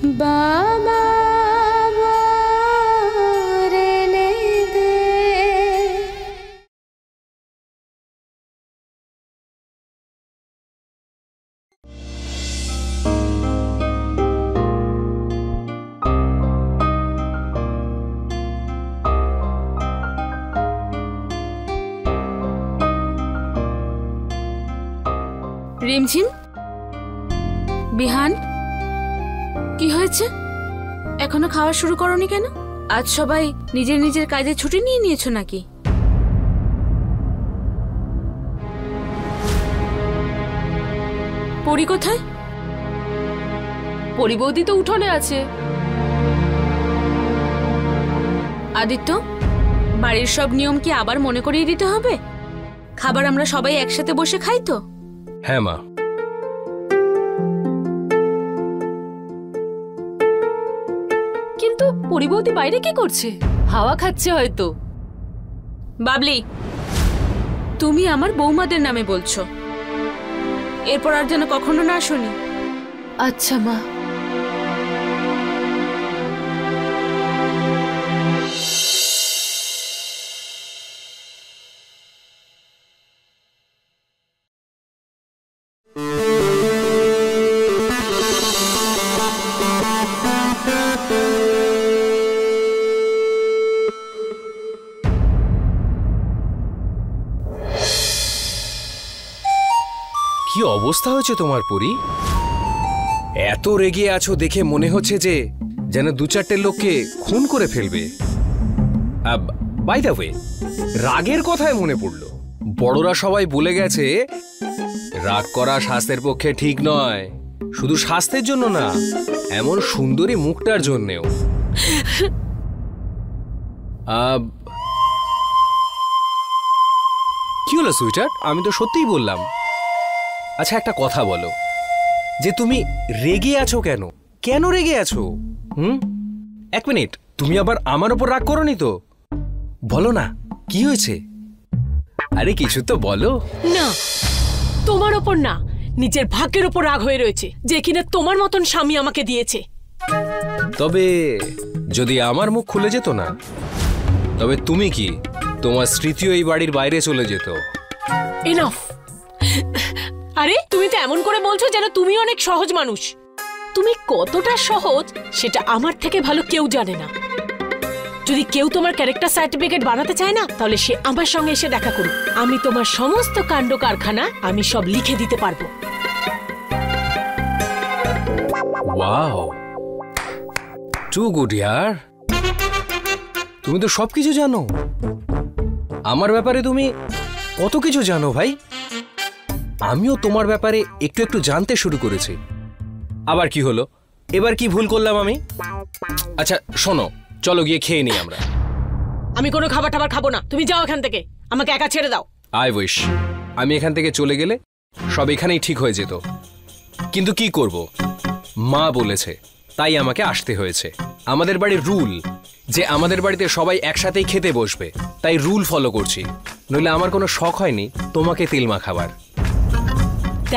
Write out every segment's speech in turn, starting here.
বাবা রেনে দে। রিমঝিম, বিহান, কি হয়েছে? এখনো খাওয়া শুরু করনি কেন? আজ সবাই নিজের নিজের কাজে ছুটি নিয়ে নিয়েছো নাকি? পরি কোথায়? পরি বৌদি তো উঠোনে আছে। আদিত্য, বাড়ির সব নিয়ম কি আবার মনে করিয়ে দিতে হবে? খাবার আমরা সবাই একসাথে বসে খাই তো? হ্যাঁ মা। কিন্তু পরি বৌদি বাইরে কি করছে? হাওয়া খাচ্ছে হয়তো। বাবলি, তুমি আমার বৌমাদের নামে বলছো, এরপর আর যেন কখনো না শুনি। আচ্ছা মা। কি অবস্থা হয়েছে তোমার পরি? এত রেগে আছো দেখে মনে হচ্ছে যে যেন দু চারটে লোককে খুন করে ফেলবে। বাই দ্য ওয়ে, রাগের কথায় মনে পড়লো, বড়রা সবাই বলে গেছে রাগ করা স্বাস্থ্যের পক্ষে ঠিক নয়। শুধু স্বাস্থ্যের জন্য না, এমন সুন্দরী মুখটার জন্যেও। কি হলো সুইটার? আমি তো সত্যিই বললাম। আচ্ছা একটা কথা বলো, যে তুমি রেগে আছো কেন? কেন রেগে আছো? এক মিনিট, তুমি আবার আমার উপর রাগ করোনি তো? বলো না, কি হয়েছে? আরে কিছু তো বলো না। তোমার ওপর না, নিজের ভাগ্যের ওপর রাগ হয়ে রয়েছে যে কিনা তোমার মতন স্বামী আমাকে দিয়েছে। তবে যদি আমার মুখ খুলে যেত না, তবে তুমি কি তোমার স্মৃতিও এই বাড়ির বাইরে চলে যেত। এনাফ। আরে তুমি তো এমন করে বলছো যেন তুমি অনেক সহজ মানুষ। তুমি কতটা সহজ সেটা আমার থেকে ভালো কেউ জানে না। যদি কেউ তোমার ক্যারেক্টার সার্টিফিকেট বানাতে চায় না, তাহলে সে আমার সঙ্গে এসে দেখা করুক। আমি তোমার সমস্ত কাণ্ড কারখানা আমি সব লিখে দিতে পারবো। ওয়াও, টু গুড ইয়ার। তুমি তো সবকিছু জানো। আমার ব্যাপারে তুমি কত কিছু জানো ভাই। আমিও তোমার ব্যাপারে একটু একটু জানতে শুরু করেছি। আবার কি হলো? এবার কি ভুল করলাম আমি? আচ্ছা শোনো, চলো গিয়ে খেয়ে নিই আমরা। আমি কোনো খাবার টাবার খাবো না, তুমি যাও এখান থেকে, আমাকে একা ছেড়ে দাও। আই উইশ আমি এখান থেকে চলে গেলে সব এখানেই ঠিক হয়ে যেত, কিন্তু কি করব, মা বলেছে তাই আমাকে আসতে হয়েছে। আমাদের বাড়ির রুল যে আমাদের বাড়িতে সবাই একসাথেই খেতে বসবে, তাই রুল ফলো করছি। নইলে আমার কোনো শখ হয়নি তোমাকে তেলমা খাবার।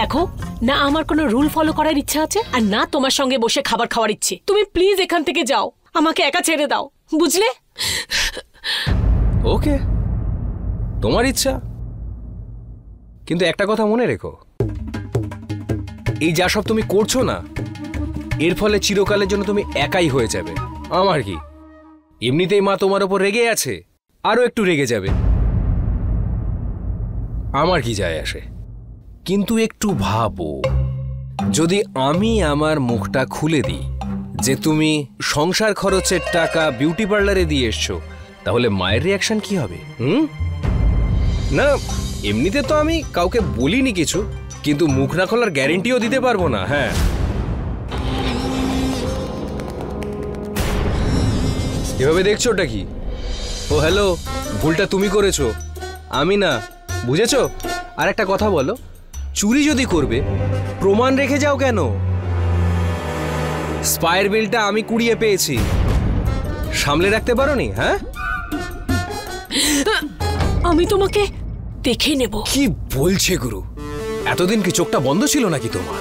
দেখো না, আমার কোনো রুল ফলো করার ইচ্ছা আছে আর না তোমার সঙ্গে বসে খাবার খাওয়ার ইচ্ছে। তুমি প্লিজ এখান থেকে যাও, আমাকে একা ছেড়ে দাও, বুঝলে? ওকে, তোমার ইচ্ছা, কিন্তু একটা কথা মনে রেখো, এই যা সব তুমি করছো না, এর ফলে চিরকালের জন্য তুমি একাই হয়ে যাবে। আমার কি, এমনিতেই মা তোমার ওপর রেগে আছে, আরো একটু রেগে যাবে। আমার কি যায় আসে? কিন্তু একটু ভাবো, যদি আমি আমার মুখটা খুলে দিই যে তুমি সংসার খরচের টাকা বিউটি পার্লারে দিয়ে এসছো, তাহলে মায়ের রিয়াকশন কি হবে? না এমনিতে তো আমি কাউকে বলিনি কিছু, কিন্তু মুখ না খোলার গ্যারেন্টিও দিতে পারবো না। হ্যাঁ, এভাবে দেখছো ওটা কি? ও হ্যালো, ভুলটা তুমি করেছো, আমি না, বুঝেছো? আর একটা কথা বলো, চুরি যদি করবে প্রমাণ রেখে যাও কেন? স্পায়ার বিলটা আমি কুড়িয়ে পেয়েছি, সামলে রাখতে পারোনি? হ্যাঁ, আমি তোমাকে দেখে নেব। কি বলছে গুরু? এতদিন কি চোখটা বন্ধ ছিল নাকি তোমার?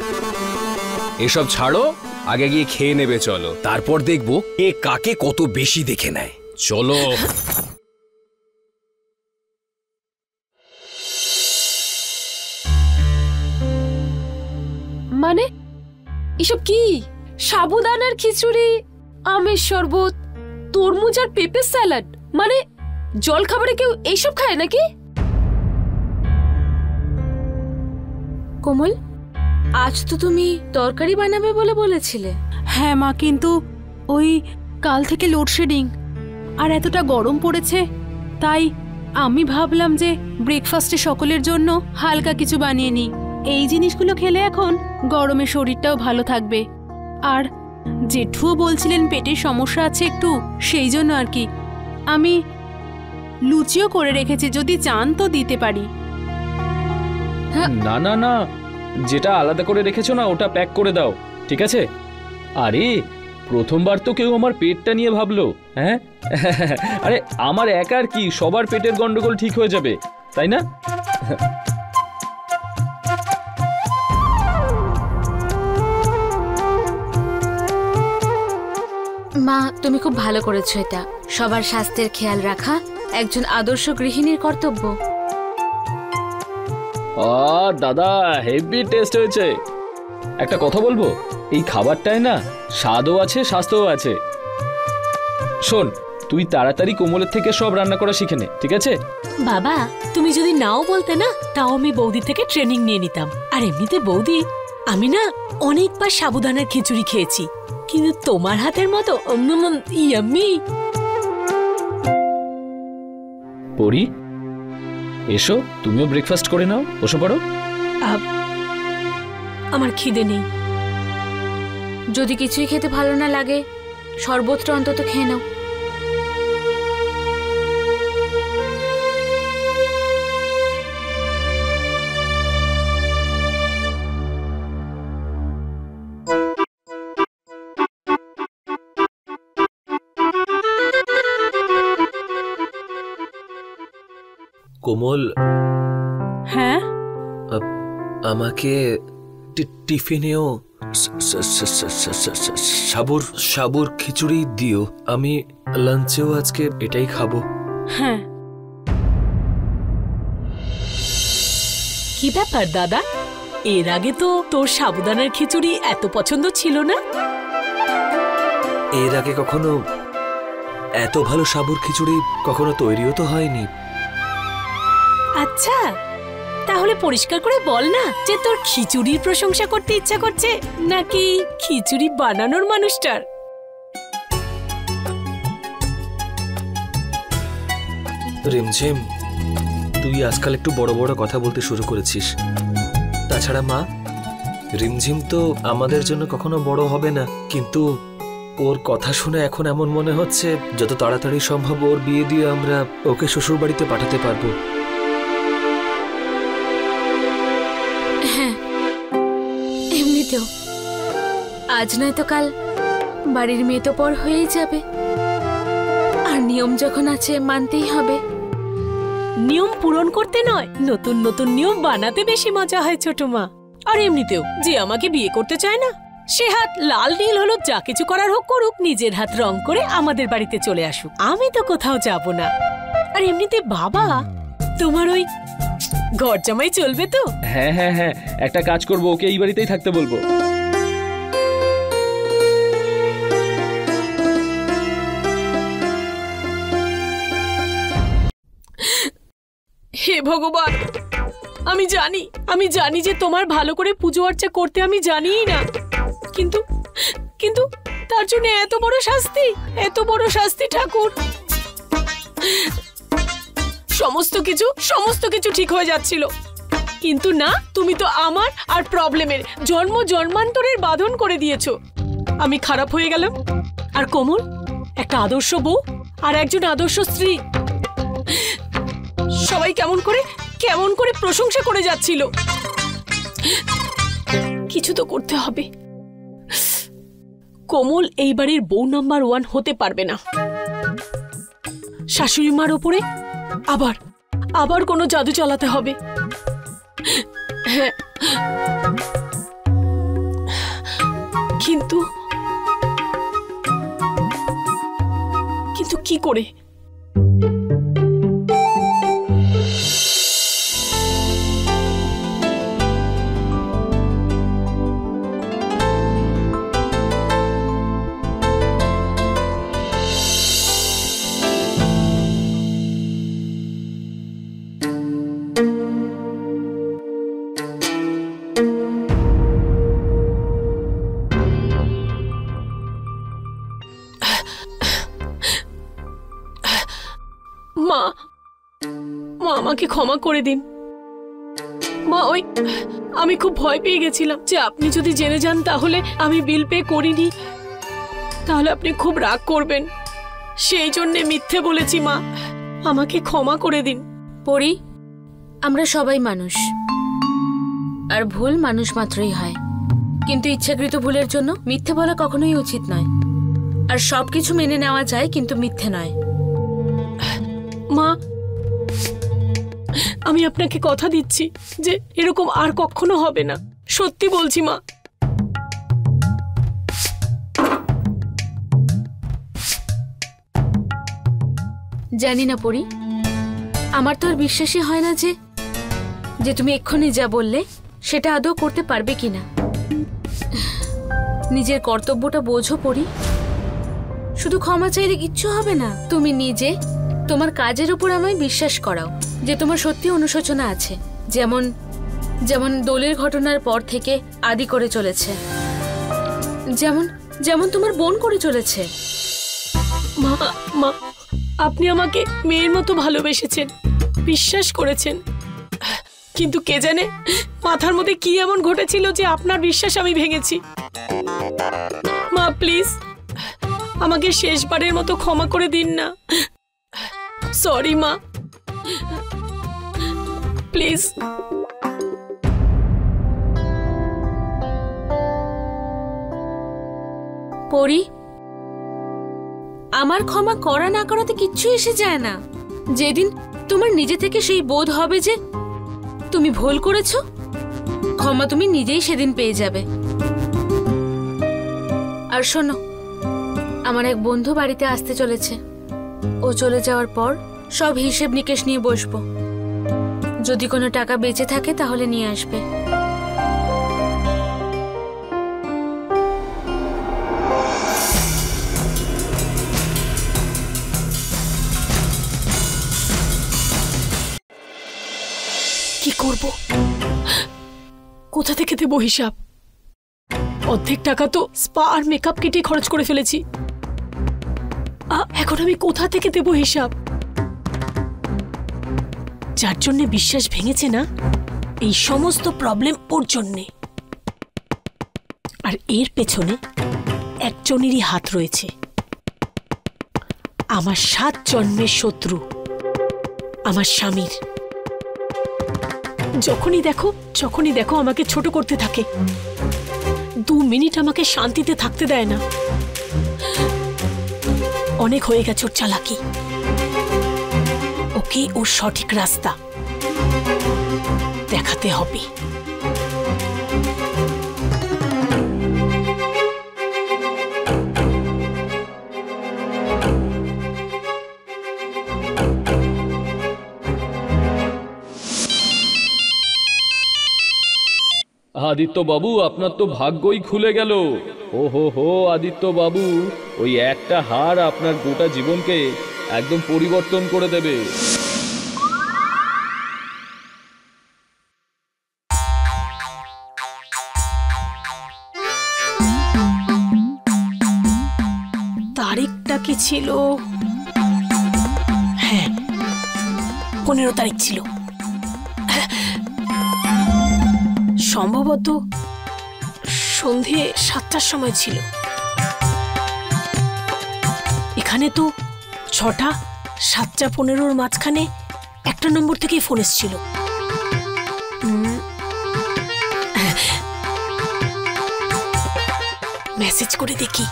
এসব ছাড়ো আগে গিয়ে খেয়ে নেবে চলো, তারপর দেখবো কে কাকে কত বেশি দেখে নেয়। চলো। মানে এসব কি? সাবুদানার খিচুড়ি, আমের শরবত, তরমুজ আর পেঁপে স্যালাড, মানে জল খাবারে কেউ এইসব খায় নাকি? কোমল, আজ তো তুমি তরকারি বানাবে বলে বলেছিলে। হ্যাঁ মা, কিন্তু ওই কাল থেকে লোডশেডিং আর এতটা গরম পড়েছে, তাই আমি ভাবলাম যে ব্রেকফাস্টে সকলের জন্য হালকা কিছু বানিয়ে নিই। এই জিনিসগুলো খেলে এখন গরমে শরীরটাও ভালো থাকবে। আর জেঠুও বলছিলেন পেটের সমস্যা আছে একটু, সেই জন্য আর কি। আমি লুচিও করে রেখেছি, যদি চান তো দিতে পারি। না না না, যেটা আলাদা করে রেখেছো না ওটা প্যাক করে দাও, ঠিক আছে? আরে প্রথমবার তো কেউ আমার পেটটা নিয়ে ভাবলো, হ্যাঁ? আরে আমার একার কি, সবার পেটের গন্ডগোল ঠিক হয়ে যাবে, তাই না? মা, তুমি খুব ভালো করেছো এটা। সবার স্বাস্থ্যের খেয়াল রাখা একজন আদর্শ গৃহিণীর কর্তব্য। দাদা হেভি টেস্ট হয়েছে। একটা কথা বলবো, এই খাবারটায় না স্বাদও আছে স্বাস্থ্যও আছে। শোন, তুই তাড়াতাড়ি কোমলের থেকে সব রান্না করা শিখে নে, ঠিক আছে? বাবা, তুমি যদি নাও বলতে না, তাও আমি বৌদি থেকে ট্রেনিং নিয়ে নিতাম। আর এমনিতে বৌদি, আমি না অনেকবার সাবুদানার খিচুড়ি খেয়েছি, কিন্তু তোমার হাতের মতো ইয়াম্মি। পরি, এসো তুমিও ব্রেকফাস্ট করে নাও, বসে পড়ো। আমার খিদে নেই। যদি কিছুই খেতে ভালো না লাগে, শরবতটা অন্তত খেয়ে নাও। কোমল, হ্যাঁ আমাকে টিফিনেও সাবুর খিচুড়ি দিও। আমি লাঞ্চেও আজকে এটাই খাবো। হ্যাঁ। কি ব্যাপার দাদা, এর আগে তো তোর সাবুদানার খিচুড়ি এত পছন্দ ছিল না। এর আগে কখনো এত ভালো সাবুর খিচুড়ি কখনো তৈরিও তো হয়নি। আচ্ছা, তাহলে পরিষ্কার করে বল না যে তোর খিচুড়ির প্রশংসা করতে ইচ্ছা করছে নাকি খিচুড়ি বানানোর মানুষটার? রিমঝিম, তুই আজকাল একটু বড় বড় কথা বলতে শুরু করেছিস। তাছাড়া মা, রিমঝিম তো আমাদের জন্য কখনো বড় হবে না, কিন্তু ওর কথা শুনে এখন এমন মনে হচ্ছে যত তাড়াতাড়ি সম্ভব ওর বিয়ে দিয়ে আমরা ওকে শ্বশুর বাড়িতে পাঠাতে পারবো। এমনিতেও আজ নয় তো কাল বাড়ির মেয়ে তো পর হয়েই যাবে, আর নিয়ম যখন আছে মানতেই হবে। নিয়ম পূরণ করতে নয়, নতুন নতুন নিয়ম বানাতে বেশি মজা হয় ছোট মা। আর এমনিতেও যে আমাকে বিয়ে করতে চায় না, সে হাত লাল নীল হলুদ যা কিছু করার হোক করুক, নিজের হাত রং করে আমাদের বাড়িতে চলে আসুক, আমি তো কোথাও যাব না। আর এমনিতে বাবা, তোমার ওই ঘর জামাই চলবে তো? হ্যাঁ হ্যাঁ হ্যাঁ, একটা কাজ করবো, ওকে এই বাড়িতেই থাকতে বলবো। হে ভগবান, আমি জানি যে তোমার ভালো করে পুজো অর্চা করতে আমি জানিই না, কিন্তু কিন্তু তার জন্য এত বড় শাস্তি ঠাকুর। সমস্ত কিছু ঠিক হয়ে যাচ্ছিল, কিন্তু না, তুমি তো আমার আর প্রবলেমের জন্মান্তরের বাঁধন করে দিয়েছো। আমি খারাপ হয়ে গেলাম। আর কোমল একটা আদর্শ বউ আর একজন আদর্শ স্ত্রী, সবাই কেমন করে প্রশংসা করে যাচ্ছিল। কিছু তো করতে হবে। কোমল এই বাড়ির বউ নাম্বার 1 হতে পারবে না। শাশুড়ি মার উপরে আবার কোনো জাদু চালাতে হবে। হ্যাঁ, কিন্তু কিন্তু কি করে? মা মা আমাকে ক্ষমা করে দিন মা। আমি খুব ভয় পেয়ে গেছিলাম যে আপনি যদি জেনে যান তাহলে আমি বিল পে করিনি, তাহলে আপনি খুব রাগ করবেন, সেই জন্যে মিথ্যে বলেছি মা, আমাকে ক্ষমা করে দিন। পরি, আমরা সবাই মানুষ, আর ভুল মানুষ মাত্রই হয়, কিন্তু ইচ্ছাকৃত ভুলের জন্য মিথ্যে বলা কখনোই উচিত নয়। আর সবকিছু মেনে নেওয়া যায়, কিন্তু মিথ্যে নয়। মা, আমি আপনাকে কথা দিচ্ছি যে এরকম আর কখনো হবে না, সত্যি বলছি মা। জানি না পরি, আমার তো আর বিশ্বাসই হয় না যে তুমি এক্ষুনি যা বললে সেটা আদৌ করতে পারবে কিনা। নিজের কর্তব্যটা বোঝো পরি, শুধু ক্ষমা চাইলে কিচ্ছু হবে না। তুমি নিজে তোমার কাজের উপর আমায় বিশ্বাস করাও যে তোমার সত্যি অনুশোচনা আছে, যেমন যেমন দোলের ঘটনার পর থেকে আদি করে চলেছে, যেমন যেমন তোমার বোন করে চলেছে। মা মা, আপনি আমাকে মেয়ের মতো ভালোবেসেছেন, বিশ্বাস করেছেন, কিন্তু কে জানে মাথার মধ্যে কি এমন ঘটেছিল যে আপনার বিশ্বাস আমি ভেঙেছি। মা প্লিজ আমাকে শেষবারের মতো ক্ষমা করে দিন না। সরি মা, প্লিজ। পরি, আমার ক্ষমা করা না করাতে কিচ্ছু এসে যায় না। যেদিন তোমার নিজে থেকে সেই বোধ হবে যে তুমি ভুল করেছো, ক্ষমা তুমি নিজেই সেদিন পেয়ে যাবে। আর শোনো, আমার এক বন্ধু বাড়িতে আসতে চলেছে, ও চলে যাওয়ার পর সব হিসেব নিকেশ নিয়ে বসবো। যদি কোনো টাকা বেঁচে থাকে তাহলে নিয়ে আসবে। কি করব, কোথা থেকে দেবো হিসাব? অর্ধেক টাকা তো স্পা আর মেকআপ কিটে খরচ করে ফেলেছি, এখন আমি কোথা থেকে দেবো হিসাব? যার জন্য বিশ্বাস ভেঙেছে না, এই সমস্ত প্রবলেম ওর জন্যে। আর এর পেছনে একজনেরই হাত রয়েছে, আমার 7 জন্মের শত্রু, আমার স্বামীর। যখনই দেখো আমাকে ছোট করতে থাকে, 2 মিনিট আমাকে শান্তিতে থাকতে দেয় না। অনেক হয়ে গেছে ওর চালাকি, ওকে ওর সঠিক রাস্তা দেখাতে হবে। আদিত্য বাবু, আপনার তো ভাগ্যই খুলে গেল। হো আদিত্য বাবু, ওই একটা হার আপনার গোটা জীবনকে একদম পরিবর্তন করে দেবে। তারিখটা কি ছিল? হ্যাঁ, 15 তারিখ ছিল, সম্ভবত সন্ধে 7টার সময় ছিল। এখানে তো 6টা 7টা 15-র মাঝখানে একটা নম্বর থেকেই ফোন এসেছিল। মেসেজ করে দেখি।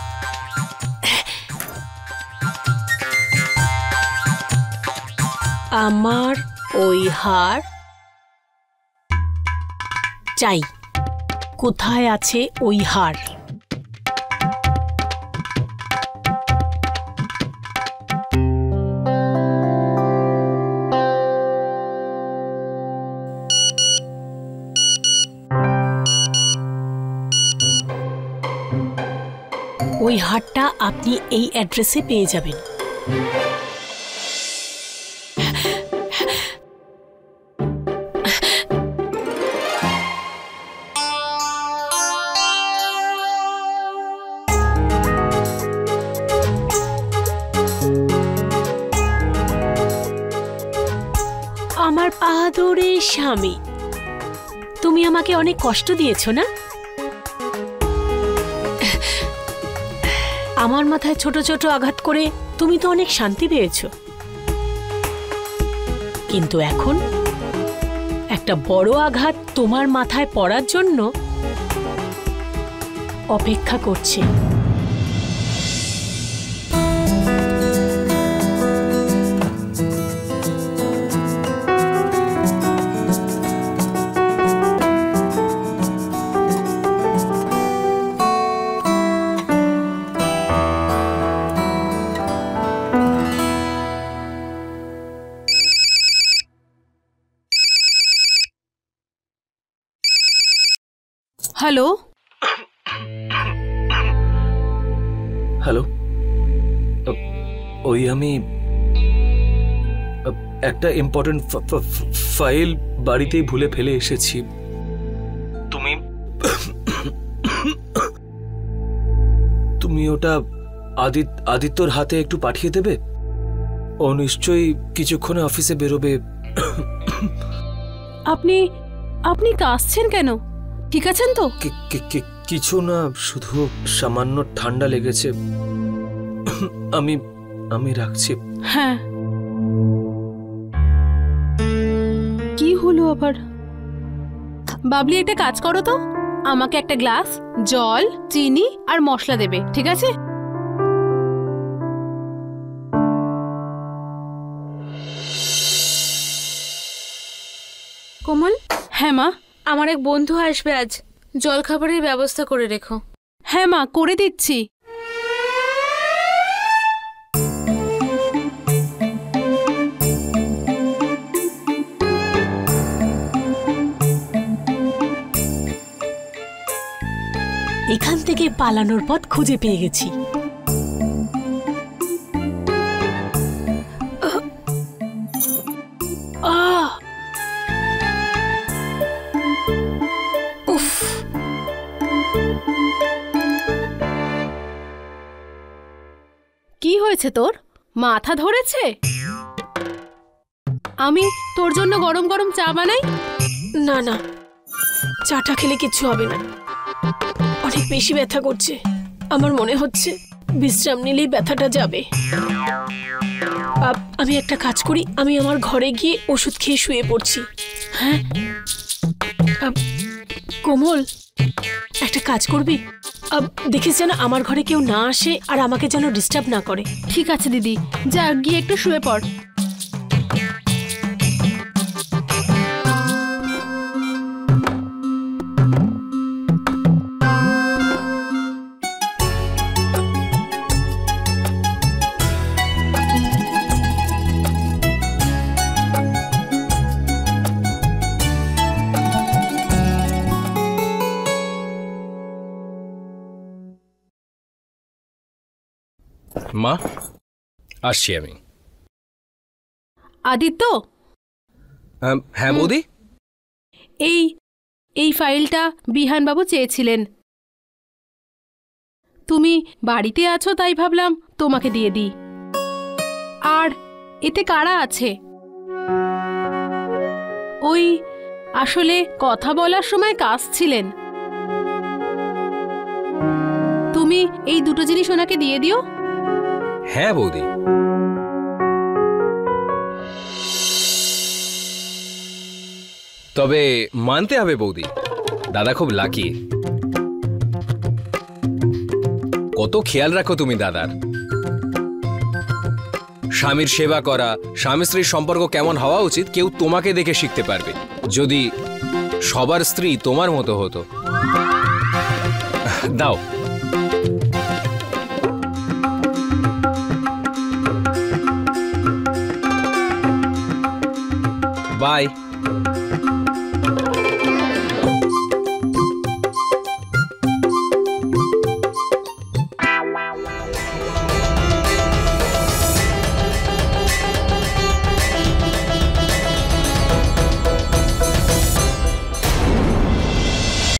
আমার ওই হার চাই, কোথায় আছে ওই হার? ওই হারটা আপনি এই অ্যাড্রেসে পেয়ে যাবেন। আমার আদরের স্বামী, তুমি আমাকে অনেক কষ্ট দিয়েছো না? আমার মাথায় ছোট ছোট আঘাত করে তুমি তো অনেক শান্তি পেয়েছো, কিন্তু এখন একটা বড় আঘাত তোমার মাথায় পড়ার জন্য অপেক্ষা করছে। হ্যালো, হ্যালো, ওই আমি একটা ইম্পর্টেন্ট ফাইল বাড়িতেই ভুলে ফেলে এসেছি। তুমি ওটা আদিত্যর হাতে একটু পাঠিয়ে দেবে? ও নিশ্চয়ই কিছুক্ষণে অফিসে বেরোবে। আপনি আপনি কাঁদছেন কেন? ঠিক আছেন তো? কিছু না, শুধু সামান্য ঠান্ডা লেগেছে। আমি রাখছি। হ্যাঁ, কি হলো আবার? বাবলি, একটা কাজ করো তো, আমাকে একটা গ্লাস জল, চিনি আর মশলা দেবে, ঠিক আছে? কোমল, হ্যাঁ মা। আমার এক বন্ধু আসবে আজ, জল খাবারের ব্যবস্থা করে রেখো। হ্যাঁ মা, করে দিচ্ছি। এখান থেকে পালানোর পথ খুঁজে পেয়ে গেছি। উফ, কি হয়েছে তোর? মাথা ধরেছে? আমি তোর জন্য গরম গরম চা বানাই? না না, চাটা খেলে কিচ্ছু হবে না, অনেক বেশি ব্যথা করছে। আমার মনে হচ্ছে বিশ্রাম নিলেই ব্যথাটা যাবে। আমি একটা কাজ করি, আমি আমার ঘরে গিয়ে ওষুধ খেয়ে শুয়ে পড়ছি। হ্যাঁ কোমল, একটা কাজ করবি? দেখিস যেন আমার ঘরে কেউ না আসে আর আমাকে যেন ডিস্টার্ব না করে। ঠিক আছে দিদি, যা গিয়ে একটু শুয়ে পড়। মা, আসছি আমি। আদিত্য, হ্যাঁ বৌদি। এই ফাইলটা বিহানবাবু চেয়েছিলেন। তুমি বাড়িতে আছো তাই ভাবলাম তোমাকে দিয়ে দিই। আর এতে কারা আছে? ওই আসলে কথা বলার সময় কাশছিলেন। তুমি এই দুটো জিনিস ওনাকে দিয়ে দিও। হ্যাঁ বৌদি। তবে মানতে হবে বৌদি, দাদা খুব লাকি। কত খেয়াল রাখো তুমি দাদার। স্বামীর সেবা করা, স্বামী স্ত্রীর সম্পর্ক কেমন হওয়া উচিত কেউ তোমাকে দেখে শিখতে পারবে, যদি সবার স্ত্রী তোমার মতো হতো। দাও। বাই।